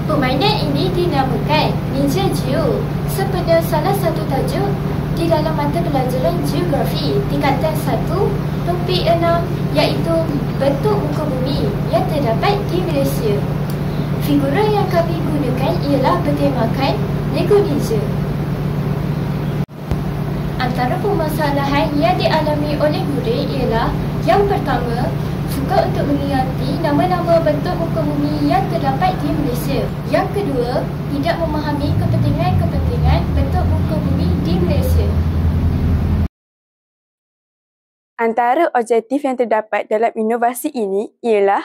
Permainan ini dinamakan Ninja Geo sepada salah satu tajuk di dalam mata pelajaran Geografi tingkatan 1 topik 6 iaitu bentuk muka bumi yang terdapat di Malaysia. Figura yang kami gunakan ialah bertemakan Lego Ninja. Antara permasalahan yang dialami oleh murid ialah yang pertama, suka untuk mengingati nama-nama bentuk muka bumi yang terdapat di Malaysia. Yang kedua, tidak memahami kepentingan-kepentingan bentuk muka bumi di Malaysia. Antara objektif yang terdapat dalam inovasi ini ialah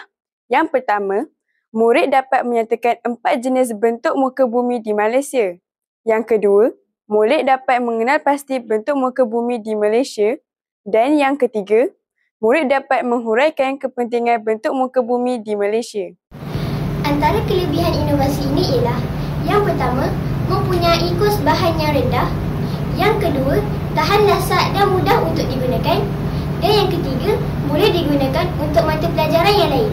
yang pertama, murid dapat menyatakan 4 jenis bentuk muka bumi di Malaysia. Yang kedua, murid dapat mengenal pasti bentuk muka bumi di Malaysia. Dan yang ketiga, murid dapat menghuraikan kepentingan bentuk muka bumi di Malaysia. Antara kelebihan inovasi ini ialah yang pertama, mempunyai kos bahan yang rendah. Yang kedua, tahan lasak dan mudah untuk digunakan. Dan yang ketiga, boleh digunakan untuk mata pelajaran yang lain.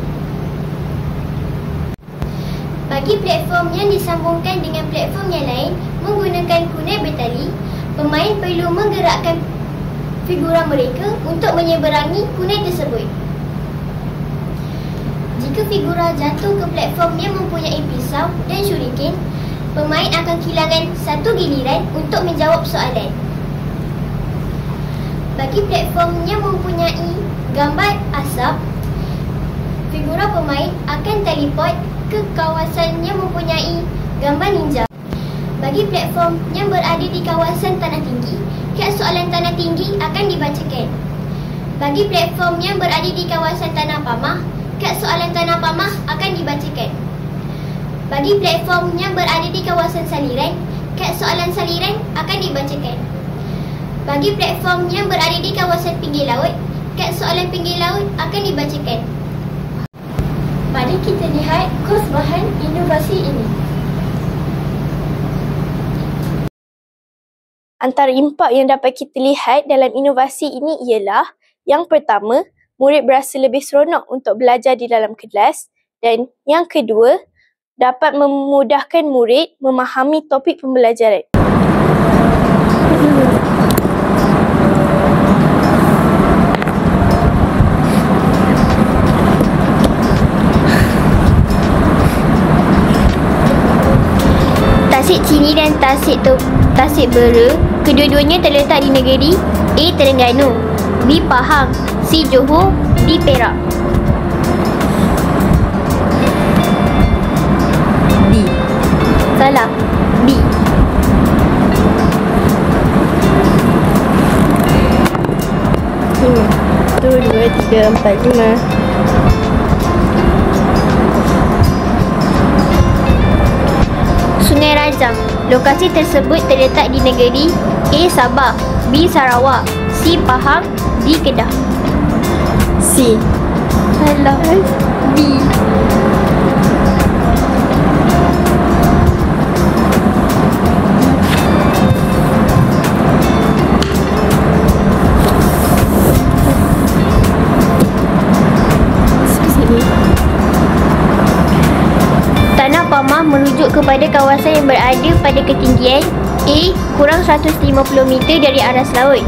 Bagi platform yang disambungkan dengan platform yang lain menggunakan kunai bertali, pemain perlu menggerakkan figura mereka untuk menyeberangi kunai tersebut. Jika figura jatuh ke platform yang mempunyai pisau dan syuriken, pemain akan kehilangan satu giliran untuk menjawab soalan. Bagi platform yang mempunyai gambar asap, figura pemain akan teleport ke kawasan yang mempunyai gambar ninja. Bagi platform yang berada di kawasan tanah tinggi, kad soalan tanah tinggi akan dibacakan. Bagi platform yang berada di kawasan tanah pamah, kad soalan tanah pamah akan dibacakan. Bagi platform yang berada di kawasan saliran, kad soalan saliran akan dibacakan. Bagi platform yang berada di kawasan pinggir laut, kad soalan pinggir laut akan dibacakan. Mari kita lihat kos bahan inovasi ini. Antara impak yang dapat kita lihat dalam inovasi ini ialah yang pertama, murid berasa lebih seronok untuk belajar di dalam kelas, dan yang kedua, dapat memudahkan murid memahami topik pembelajaran. Tasik Chini dan Tasik Bera, kedua-duanya terletak di negeri A. Terengganu, B. Pahang, C. Johor, D. Perak. D. Salah, B. 1, 2, 3, 4, 5. Sungai Rajang, lokasi tersebut terletak di negeri A. Sabah, B. Sarawak, C. Pahang, D. Kedah. C. Salah, B. Tanah Pamah merujuk kepada kawasan yang berada pada ketinggian A. kurang 150 meter dari aras laut,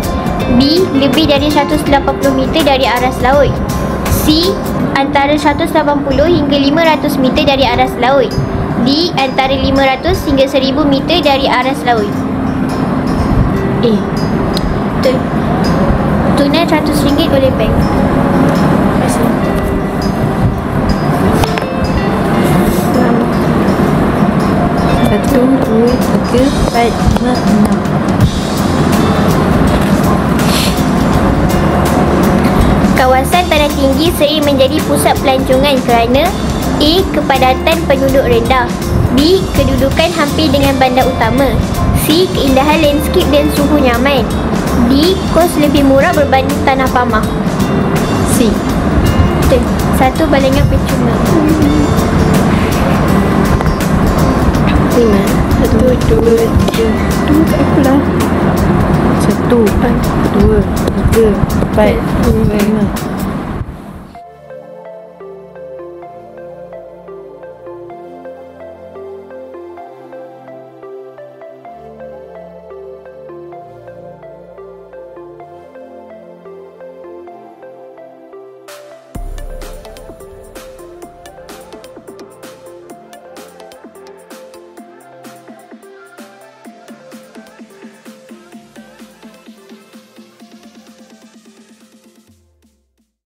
B. lebih dari 180 meter dari aras laut, C. antara 180 hingga 500 meter dari aras laut, D. antara 500 hingga 1000 meter dari aras laut. A. Tunai RM100 oleh bank. Terima kasih. 1, 2, 3, 4, 5, 6. Kawasan tanah tinggi sering menjadi pusat pelancongan kerana A. Kepadatan penduduk rendah. B. Kedudukan hampir dengan bandar utama. C. Keindahan landscape dan suhu nyaman. D. Kos lebih murah berbanding tanah pamah. C. Betul. Satu balangan percuma. 5. 1, 2, 3. 2 kat aku lah. 1, 2, 3, 4, 5.